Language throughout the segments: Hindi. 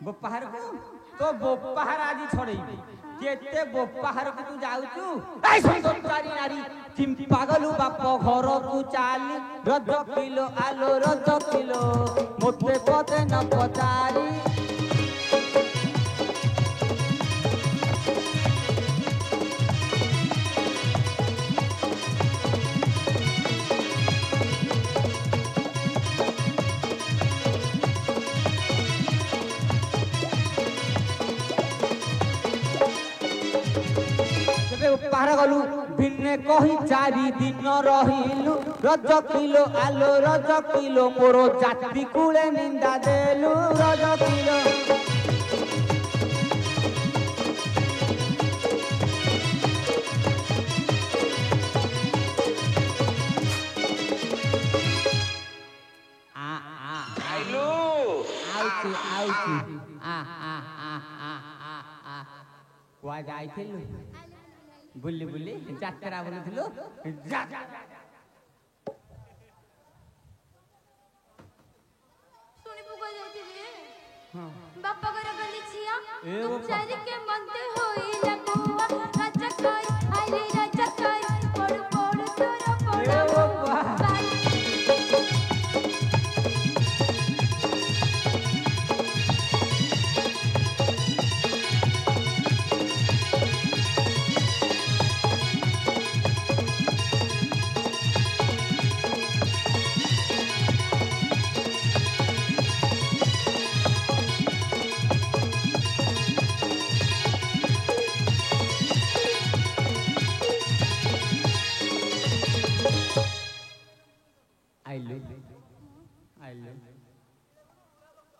बोपाहर को तो बोपाहर आज छड़ेबी केते बोपाहर को तू जाउचू ए सुंदरचारी नारी जिम पागलू बाप घर को चाली रज किलो आलो रज किलो मोते पते न पचारी पार गलु भिन्ने कही चारि दिन रहिलु रज किलो आलो रज किलो मोर जाति कूले निंदा देलु रज किलो कुआ जाइथिलु बुल्ली बुल्ली जात्रा बोलुथिलु सुनी पुगा जाइथिले बापा घर गली छिया तुम चारि के मनते होइला कुआ राजा कई आइले राजा कई पड़ पड़ तोरा पड़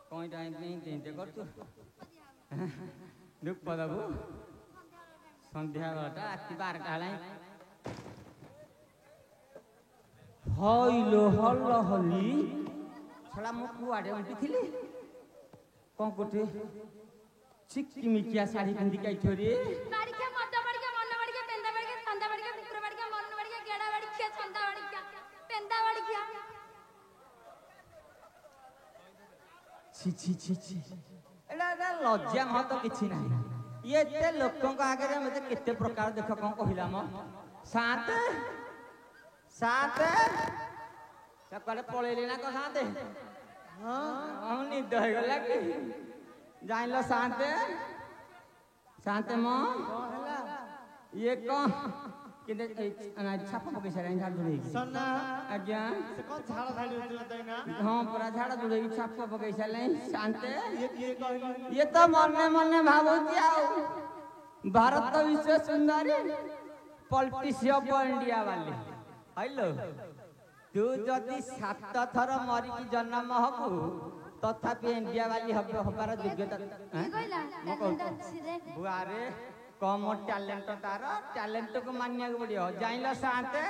कोई टाइम नहीं देते कर तू दुख पदबू संध्या बेलाटा राति 12टा हलाई हइलो हल्ल हल्ली छला मु कुआडे उंटी थिली कोन कोटे चिक्की मिकिया साड़ी पिंदी काई छोरी बाड़ी के मत बाड़ी के मन बाड़ी के पेंदा बाड़ी के संदा बाड़ी के कुकुर बाड़ी के मन बाड़ी के गेड़ा बाड़ी के संदा बाड़ी के पेंदा बाड़ी के छी छी छी छी एला लज्जा म तो किछि नाही ये ते लोकन का आगे रे मते केते प्रकार देख कोन कहिला म सात सात सकाळे पळेले ना को सात हां हम निद हो गला कि जाइलो सात सात म ये कोन किने छापा पके सारे झाड़ दुलेगी सन्ना आज्ञा से कौन झाड़ा झाड़ी होती दैना हां पूरा झाड़ दुलेगी छापा पके साले शांते ये कहली ये तो मन में भावुची आउ भारत तो विश्व सुंदरी पॉलिटिशियन ऑफ इंडिया वाले हेलो तू जदि 7 थर मरी की जन्म हबु तथापि इंडिया वाली हबार योग्यता कहला टैलेंट अछि रे बुआरे कम टैलेंट तार टैलेंट को मानिया के पड़ियो जाइला साते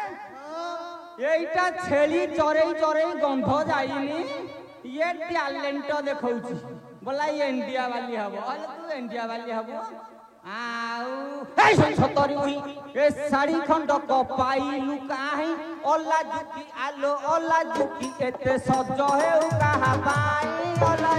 एइटा छेली चोरई चोरई गंध जाइनी ये टैलेंट देखौची बोला ये इंडिया वाली हबो अरे तू इंडिया वाली हबो आउ ए सतरी ओही ए साड़ी खंड को पाइलु काहे ओला जुकी आलो ओला जुकी एते सज हेउ कहा पाई ओला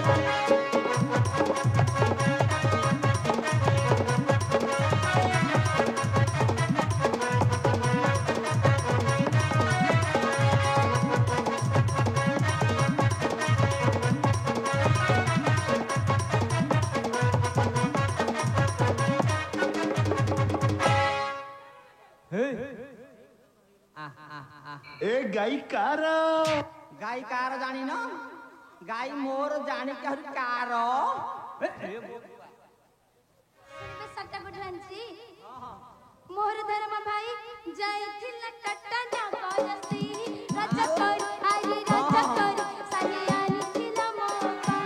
ए गाई कार जानी न गाई मोर जानी कहर कार सट्टा बुढ़ांची मोर धर्म भाई जाइथिल टट्टा ना करसी राजा कर आई राजा कर साले आनी थिल मोका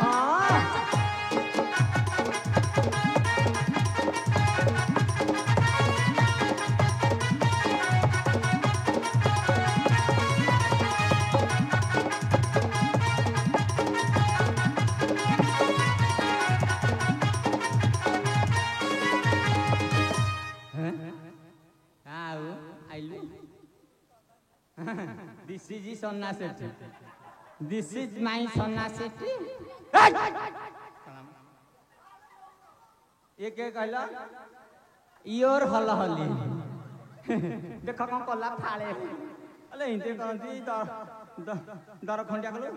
This is Sonna Sethi. This is my Sonna Sethi. ये के कहला योर हल हली देख कौन कला फाड़े अले हिंदे कहती दर खंडिया कलु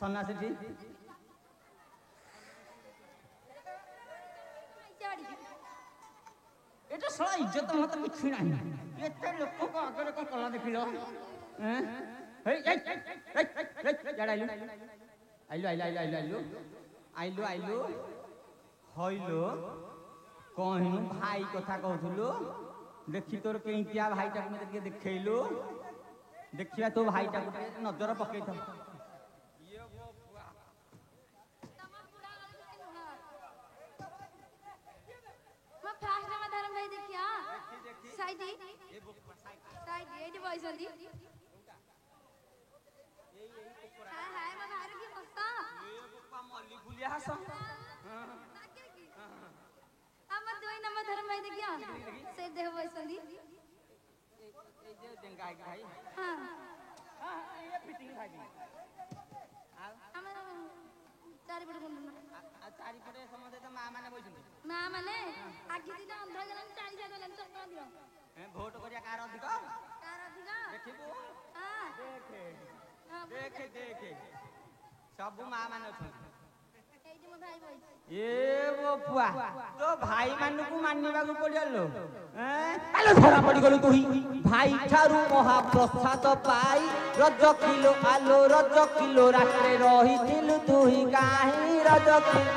सन्यासी ठी এটা সলা ইজ্জত মত কিছু নাই এতে লোক আগে কোন কলা দেখিলো হ্যাঁ এই এই এই যাড়া আইলো হইলো কহিনু ভাই কথা কହୁଥିଲୁ দেখি তোর কেইটিয়া ভাইটাকে মতে ଟିକେ দেখেইলু ଦେଖିବା ତୋ ଭାଇଟାକୁ ଟିକେ ନଜର ପକେଇଥ ଏଇଠି ବଇଛନ୍ତି ହାଏ ମୋ ଭାଇର କି ମସ୍ତ ମଲ୍ଲି ଫୁଲିଆ ହାସ ଆମ ଦୁଇ ନମ୍ବର ଧର୍ମ ଭାଇ ଦେଖିଆ ସେ ଦେହ ବଇଛନ୍ତି এই যে ডেঙ্গা ভাই ହଁ হ্যাঁ এই ফিটিং ভাই ଆମ ଚାରିପଟେ ବୁଲୁନ ଚାରିପଟେ ସମସ୍ତେ ତ ମା ମାନେ ବଇଛନ୍ତି ମା ମାନେ ଆଖି ଦିନ ଅନ୍ଧ ହେଇଗଲାଣି 40 ଗଲାଣି ଚକ୍ର ଦିଅ ଭୋଟ କରିବା କାହାର ଅଧିକ କାର ଅଧିକ ଦେଖିବୁ ହଁ ଦେଖେ ଦେଖେ ସବୁ ମା ମାନେ ଅଛନ୍ତି ଏଇଠି ମୋ ଭାଇ ବଇଛି ଏ ମୋ ପୁଆ ତୋ ଭାଇ ମାନଙ୍କୁ ମାନିବାକୁ ପଡିଆଲୋ ଆଲୋ ଧରା ପଡିଗଲୁ ତୁ ଭାଇ ଠାରୁ ମହାପ୍ରସାଦ ପାଇ ରଜ କିଲୋ ଆଲୋ ରଜ କିଲୋ ରାତିରେ ରହିଥିଲୁ ତୁହି କାହିଁ ରଜ କିଲୋ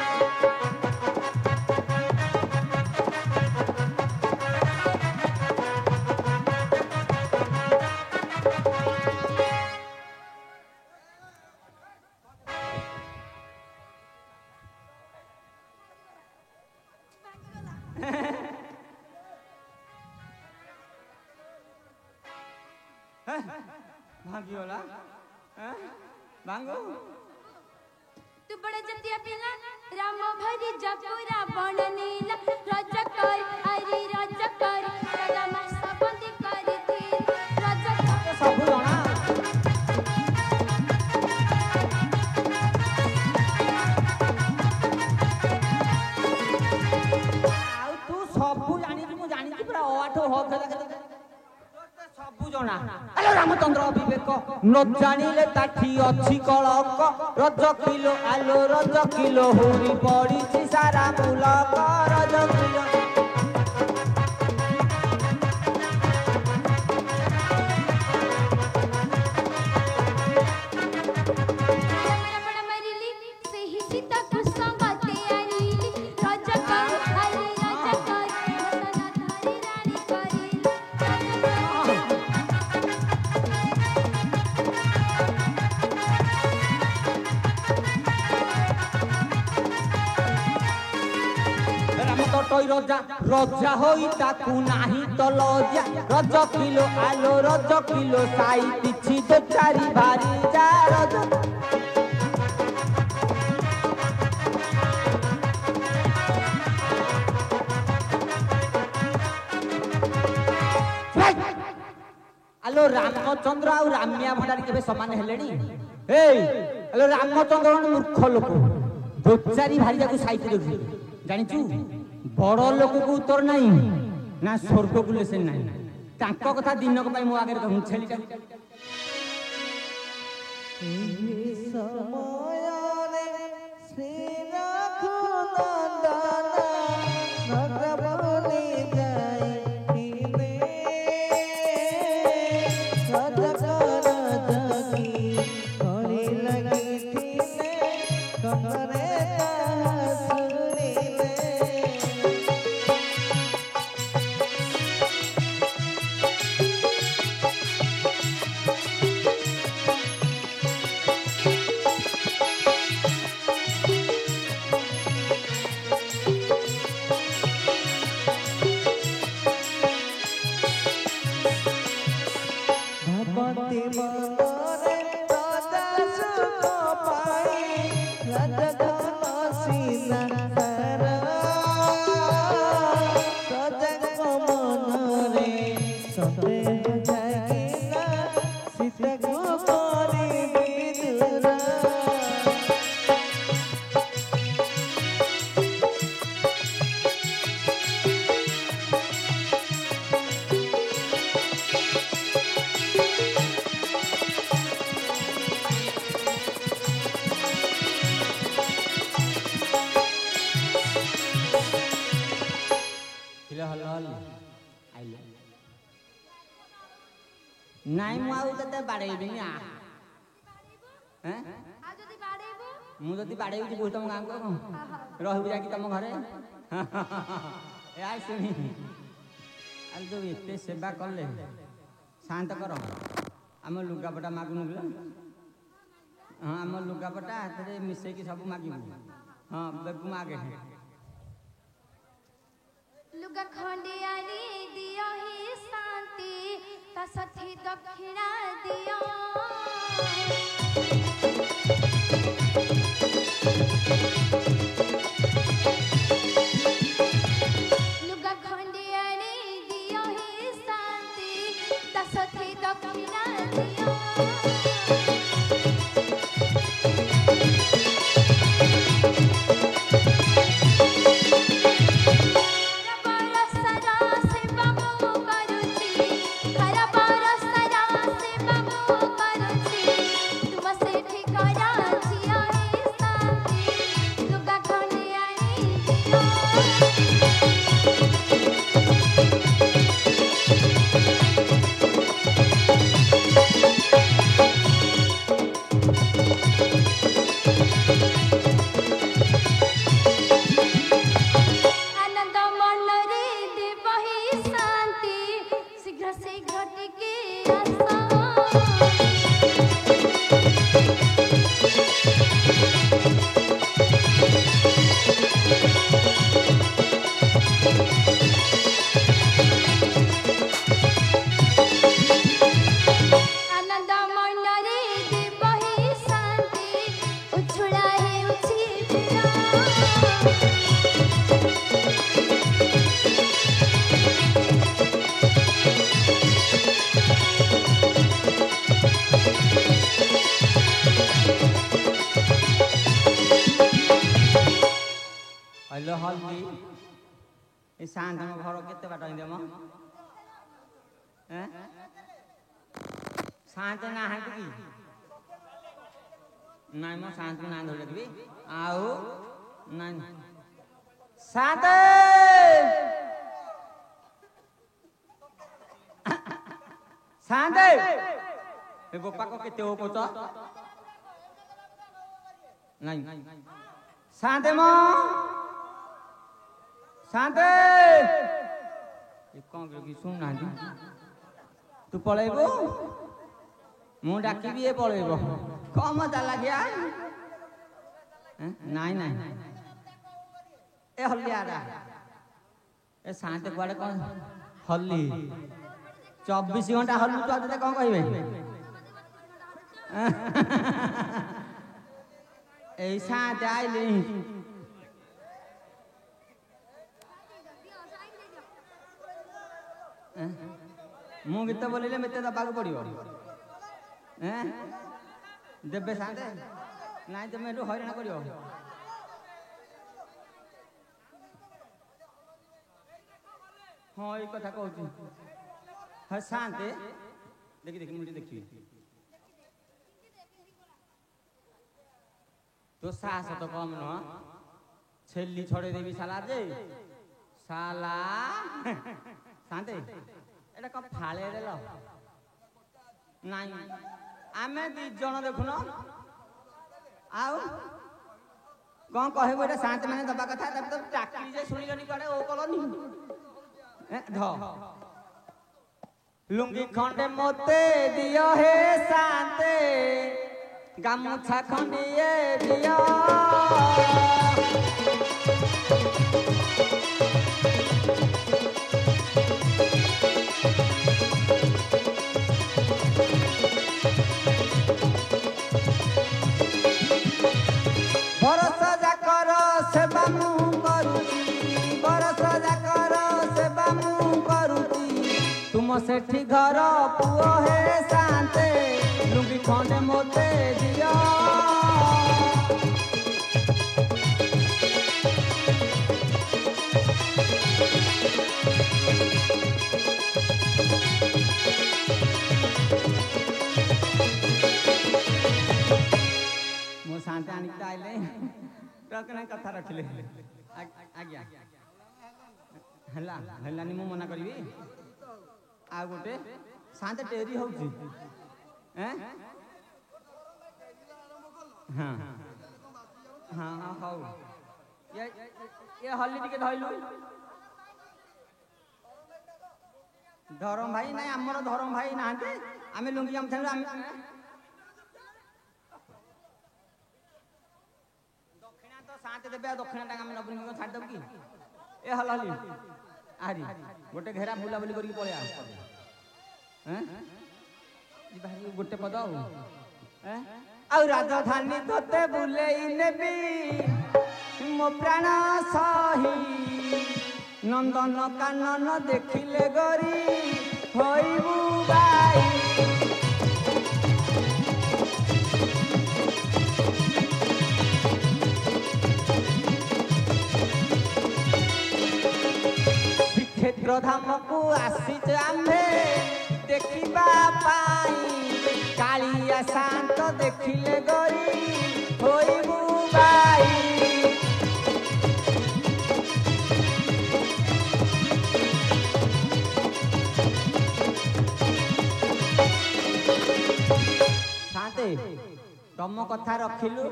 भांगियोला भांगो तू बड़ा जतिया पिला राम भरी जपुरा बण नीला रजकर हरि रजकर राम सबंदी करी थी रजकर सब जणा आउ तू सब जानि तू जानि पूरा ओठ हो खेला सबु जणा आलो रामचंद्र विवेक न जानिले ताठी अछि कलक रज किलो आलो रज किलो हुरी पड़ी सारा मुलक रज किलो मेरा बड़ा मरिली से ही सीता कुसंगते आरीली रजकर हरि रजकर सना धारी रानी करी राम तटई रजा रजा होई ताकू नाही तो लजा रज किलो आलो रज किलो साई पिछि दो चारी बारी जा रज आलो रामचंद्र आ रामिया भंडारी केबे समान हेलेनी ए आलो रामचंद्र मूर्ख लोक दोचारी भारी जाकू साइते देखि जानिचू बड़ लोक को उत्तर नाही ना स्वर्ग को लेसन नाही तांको कथा दिनक पई मो आगे कहूं छेली ସମୟରେ ଶ୍ରୀ ରଘୁନନ୍ଦନ ନଗବଳି ଯାଇଥିଲେ ରଜକର ଜଗି କଳି ଲାଗିଥିଲେ କନରେ ତାହା ଶୁଣିଲେ ଭଗବତୀ ମନରେ ରଜା ସୁଖ ପାଇ ରଜଧନ ସୀତା ସାର ରଜାଙ୍କ ମନରେ ସନ୍ଦେହ ଜାଗିଲା ସୀତାକୁ କରିବି ଦୂର ଆଇଲେ ନାଇଁ ମୁଁ ଆଉ ତତେ ବାଡ଼େଇବିନି ଆ ମୁଁ ଯଦି ବାଡ଼େଇବି ଯିବୁ ତମ ଗାଁକୁ ରହିବୁ ଯାଇକି ତମ ଘରେ ଏ ଶୁଣି ଆଉ ଯୋଉ ଏତେ ସେବା କଲେ ଶାନ୍ତ କର ଆମ ଲୁଗାପଟା ମାଗୁନୁ କିଲୋ ହଁ ଆମ ଲୁଗାପଟା ହାତରେ ମିଶେଇକି ସବୁ ମାଗିବୁ ହଁ ବେଗୁ ମାଗେ लुगा खंडियानी दियो ही शांति ता सथी दक्षिणा दियो लुगा खंडियानी दियो ही शांति ता सथी दक्षिणा दियो घर केते बाट देम शांत ना है कि नाइ म शांत ना धोले दिबी आउ नाइ शांत शांत ए गोपा को केते हो कोच नाइ शांत म शांत कौन की सुन ना तू पलैबो मु डाकिबी ए पलैबो कम मजा लागिया नाइ नाइ ए हल्लियारा ए शांत कुआडे कौन हल्ली 24 घंटा हल्लू तो आते कौन कहबे ए शांत आइले मु गीत बोलिले मते दबाक पड़ियो देबे शांत नाइ तमे एटू हैरान करियो हाँ ये कथा कहूँ हाँ शांत देखी देखी मुझे देखी तो साहस तो कम न छेली छोड़े देवी साला जे साला शांत एटा कब फाले देलो नाइ आमे दी जण देखुन आउ कौन कहबो एटा शांत माने दबा कथा तब तो टाकी जे सुनिलनी करे ओ कलनी ध लुंगी खंडे मोते दियो हे शांते गामुछा खंडिए दियो सेठी घर पुओ हे शांते लुंगी खंडे मोते दियो मो शांते आनी आइले ट्रक ने कथा रखले आज्ञा ହେଲା ହେଲାନି ମୁଁ ମନା କରିବି ଆଉ ଗୋଟେ ସାନ୍ତେ ଡେରି ହଉଛି ହଁ ହଁ ହଉ ହଲି ଟିକେ ଧଇଲୁ ଧରମ ଭାଇ ନାଇଁ ଆମର ଧରମ ଭାଇ ନାହାନ୍ତି ଆମେ ଲୁଙ୍ଗି ଗାମୁଛା ଆମେ ଦକ୍ଷିଣା ତ ସାନ୍ତେ ଦେବେ ଆଉ ଦକ୍ଷିଣାଟା ଆମେ ନବୀନ ଛାଡ଼ିଦେବୁ କି ଏ ହଲ ହଲି ଆରି ଗୋଟେ ଘେରା ବୁଲାବୁଲି କରିକି ପଳେଇ ଗୋଟେ ପଦ ଆଉ ରାଜଧାନୀ ତତେ ବୁଲେଇ ନେବି ମୋ ପ୍ରାଣ ସହି ନନ୍ଦନ କାନନ ଦେଖିଲେ ଗରି ହୋଇବୁ ଗାଈ ଶ୍ରୀକ୍ଷେତ୍ର ଧାମକୁ ଆସିଛେ ଆମ୍ଭେ ଦେଖିବା ପାଇଁ କାଳିଆ ଶାନ୍ତ ଦେଖିଲେ ଗରି ହୋଇବୁ ଗାଈ ଶାନ୍ତେ ତମ କଥା ରଖିଲୁ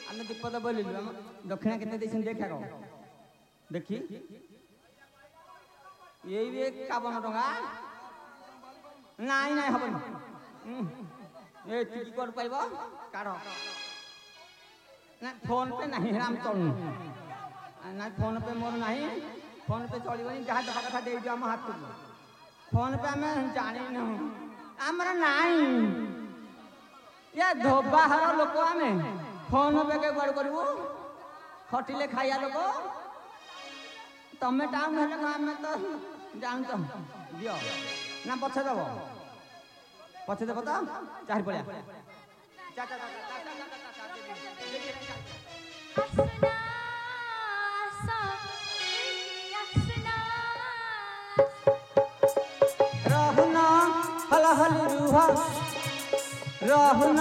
ଆମେ ଦୀପଦ ବୋଲିଲୁ ଆମ ଦକ୍ଷିଣା କେତେ ଦେଇଛନ୍ତି ଦେଖା କଣ ଦେଖି ଏଇ 51 ଟଙ୍କା ନାଇଁ ନାଇଁ ହବନି ଏତିକି କରି ପାଇବ କାଢ ନା ଫୋନ ପେ ନାହିଁ ଆମେ ଚଳୁନୁ ନା ଫୋନ ପେ ମୋର ନାହିଁ ଫୋନ ପେ ଚଳିବନି ଯାହା ଦେବା କଥା ଦେଇଦିଅ ଆମ ହାତକୁ ଫୋନ ପେ ଆମେ ଜାଣିନୁ ଆମର ନାହିଁ ଏ ଧୋବାହାର ଲୋକ ଆମେ ଫୋନ ପେ କୁଆଡେ କରିବୁ ଖଟିଲେ ଖାଇବା ଲୋକ ତମେ ଟାଉନ ହେଲେ ଆମେ ତ ଜାଣୁଛ ଦିଅ ନା ପଛେ ଦେବ ପଛେ ଦେବ ତ ଚାରି ପଳିଆ ରହୁନ ହଲ ହଲି ରୁହ ରହୁନ